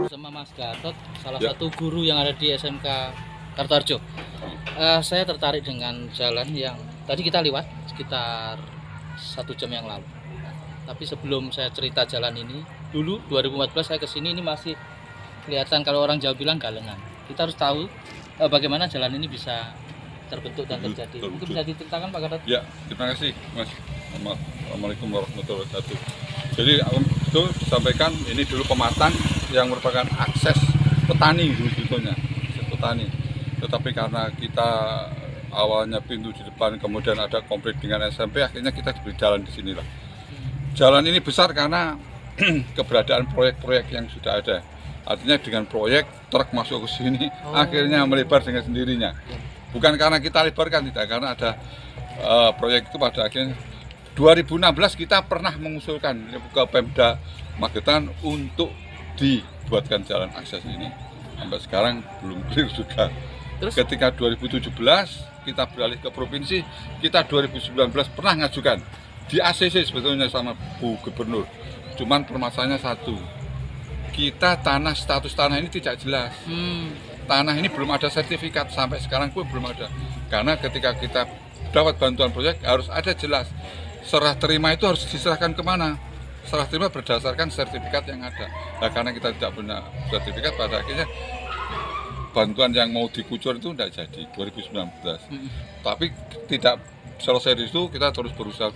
Sama Mas Gatot, salah satu guru yang ada di SMK Kartarjo. Saya tertarik dengan jalan yang tadi kita lewat sekitar 1 jam yang lalu. Tapi sebelum saya cerita jalan ini, dulu 2014 saya kesini ini masih kelihatan kalau orang Jawa bilang galengan. Kita harus tahu bagaimana jalan ini bisa terbentuk dan terjadi. Mungkin bisa diceritakan Pak Gatot? Ya, terima kasih Mas. Assalamualaikum warahmatullahi wabarakatuh. Jadi itu disampaikan ini dulu pematang yang merupakan akses petani dulu sebetulnya, akses petani. Tetapi karena kita awalnya pintu di depan, kemudian ada konflik dengan SMP, akhirnya kita diberi jalan di sinilah. Jalan ini besar karena keberadaan proyek-proyek yang sudah ada. Artinya dengan proyek truk masuk ke sini, akhirnya melebar dengan sendirinya. Bukan karena kita lebarkan, tidak, karena ada proyek itu pada akhirnya 2016 kita pernah mengusulkan ke Pemda Magetan untuk dibuatkan jalan akses ini. Sampai sekarang belum clear juga. Terus? Ketika 2017 kita beralih ke provinsi, kita 2019 pernah ngajukan di ACC sebetulnya sama Bu Gubernur. Cuman permasalahannya satu, kita status tanah ini tidak jelas. Tanah ini belum ada sertifikat, sampai sekarang pun belum ada. Karena ketika kita dapat bantuan proyek harus ada jelas. Serah terima itu harus diserahkan kemana? Serah terima berdasarkan sertifikat yang ada. Nah, karena kita tidak punya sertifikat, pada akhirnya bantuan yang mau dikucur itu tidak jadi 2019. Tapi tidak selesai di situ, kita terus berusaha,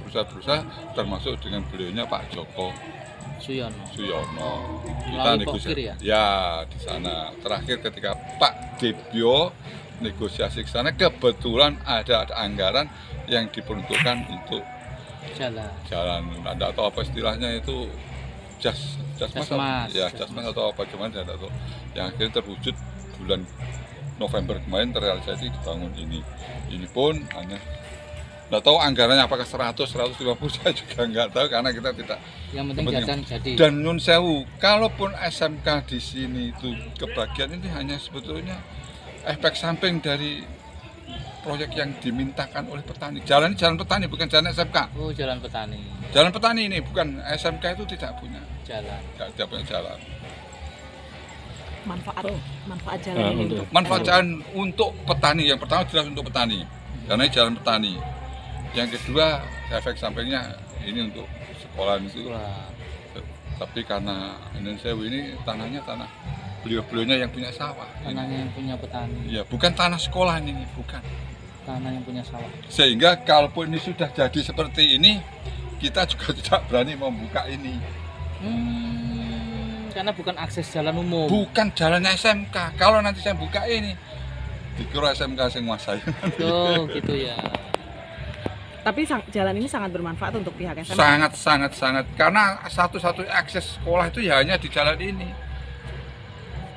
termasuk dengan beliaunya Pak Joko Suyono. Kita negosiasi ya di sana. Terakhir ketika Pak Debyo negosiasi ke sana, kebetulan ada anggaran yang diperuntukkan untuk jalan. Anda tahu apa istilahnya itu, jasmas atau apa, cuman saya tidak tahu. Yang akhirnya terwujud bulan November kemarin, terrealisasi dibangun ini. Ini pun hanya nggak tahu anggarannya apakah 150 saya juga nggak tahu, karena kita tidak. Yang penting jadi. Dan Nun Sewu, kalaupun SMK di sini itu kebagian, ini hanya sebetulnya efek samping dari proyek yang dimintakan oleh petani. Jalan petani, bukan jalan SMK. Oh, jalan petani. Jalan petani ini, bukan SMK itu tidak punya jalan. Tidak punya jalan. Manfaat jalan ini untuk manfaat untuk petani. Yang pertama jelas untuk petani, karena ini jalan petani. Yang kedua, efek sampingnya ini untuk sekolah itu. Tapi karena Indonesia ini tanahnya tanah beliau-beliaunya yang punya sawah. Tanahnya yang punya petani. Ya, bukan tanah sekolah ini, bukan. Tanah yang punya sawah. Sehingga kalaupun ini sudah jadi seperti ini, kita juga tidak berani membuka ini. Karena bukan akses jalan umum. Bukan jalannya SMK. Kalau nanti saya buka ini, dikira SMK yang menguasai. Oh, gitu ya. Tapi jalan ini sangat bermanfaat untuk pihak SMK. Sangat. Karena satu-satu akses sekolah itu ya hanya di jalan ini.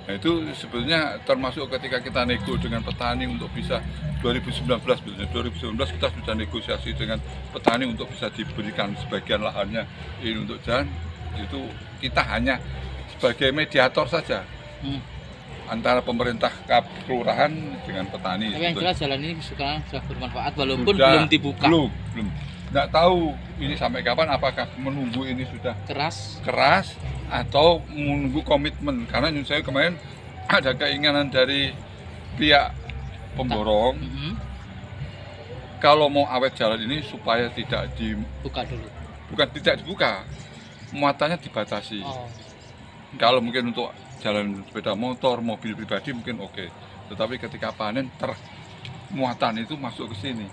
Nah, itu sebetulnya termasuk ketika kita nego dengan petani untuk bisa 2019 kita sudah negosiasi dengan petani untuk bisa diberikan sebagian lahannya ini untuk jalan. Itu kita hanya sebagai mediator saja antara pemerintah kelurahan dengan petani. Tapi yang jelas jalan ini sekarang sudah bermanfaat walaupun belum dibuka. Belum. Nggak tahu ini sampai kapan, apakah menunggu ini sudah keras atau menunggu komitmen. Karena saya kemarin ada keinginan dari pihak pemborong kalau mau awet jalan ini supaya tidak dibuka dulu. Bukan tidak dibuka, muatannya dibatasi. Kalau mungkin untuk jalan sepeda motor, mobil pribadi mungkin oke. Tetapi ketika panen muatan itu masuk ke sini.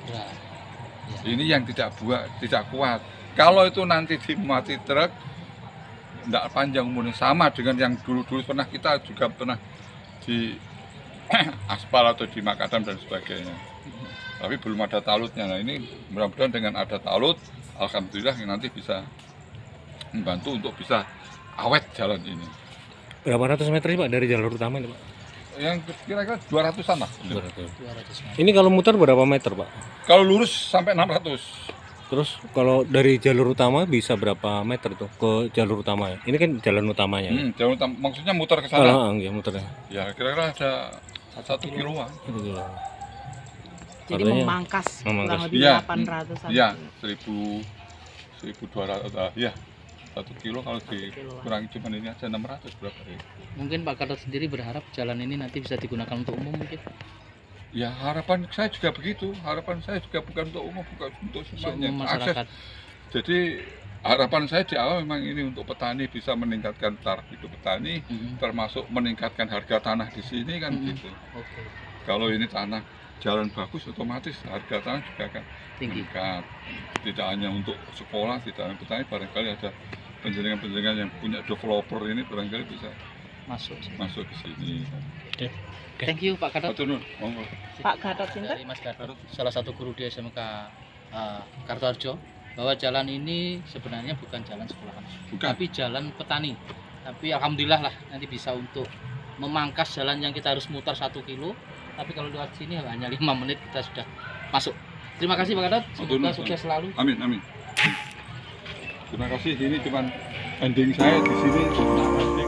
Ini yang tidak kuat. Kalau itu nanti dimuati truk, tidak panjang umurnya, sama dengan yang dulu kita juga pernah di aspal atau di makadam dan sebagainya. Tapi belum ada talutnya. Nah, ini mudah-mudahan dengan ada talut, alhamdulillah yang nanti bisa membantu untuk bisa awet jalan ini. Berapa ratus meter sih Pak dari jalur utama ini Pak? Yang kira-kira 200-an lah. 200 meter. Ini kalau muter berapa meter Pak? Kalau lurus sampai 600. Terus kalau dari jalur utama bisa berapa meter tuh ke jalur utama ya? Ini kan jalan utamanya. Jalan utama, maksudnya muter ke sana. Ya muternya. Ya kira-kira ada 1 kiloan. Jadi memangkas kurang lebih 800. Iya, 1200. Ya. 1 kilo kalau dikurangi cuma ini aja 600 berapa ya? Mungkin Pak Gatot sendiri berharap jalan ini nanti bisa digunakan untuk umum mungkin. Ya harapan saya juga begitu, harapan saya juga bukan untuk umum, bukan untuk semuanya. Semua masyarakat. Jadi harapan saya di awal memang ini untuk petani bisa meningkatkan taraf hidup petani, termasuk meningkatkan harga tanah di sini kan gitu. Oke. Kalau ini tanah jalan bagus, otomatis harga tanah juga akan Tinggi. meningkat. Tidak hanya untuk sekolah, tidak hanya petani, barangkali ada penjaringan-penjaringan yang punya developer ini barangkali bisa masuk ke sini. Thank you Pak Gatot. Atur Nun, monggo. Pak Gatot Sinten? Dari Mas Gatot, salah satu guru di SMK Kartoarjo, bahwa jalan ini sebenarnya bukan jalan sekolahan, Bukan. tapi jalan petani. Tapi alhamdulillah lah nanti bisa untuk memangkas jalan yang kita harus mutar 1 kilo. Tapi kalau lewat sini hanya 5 menit kita sudah masuk. Terima kasih Pak Gatot, semoga sukses selalu. Amin, amin. Terima kasih. Ini cuma ending saya di sini.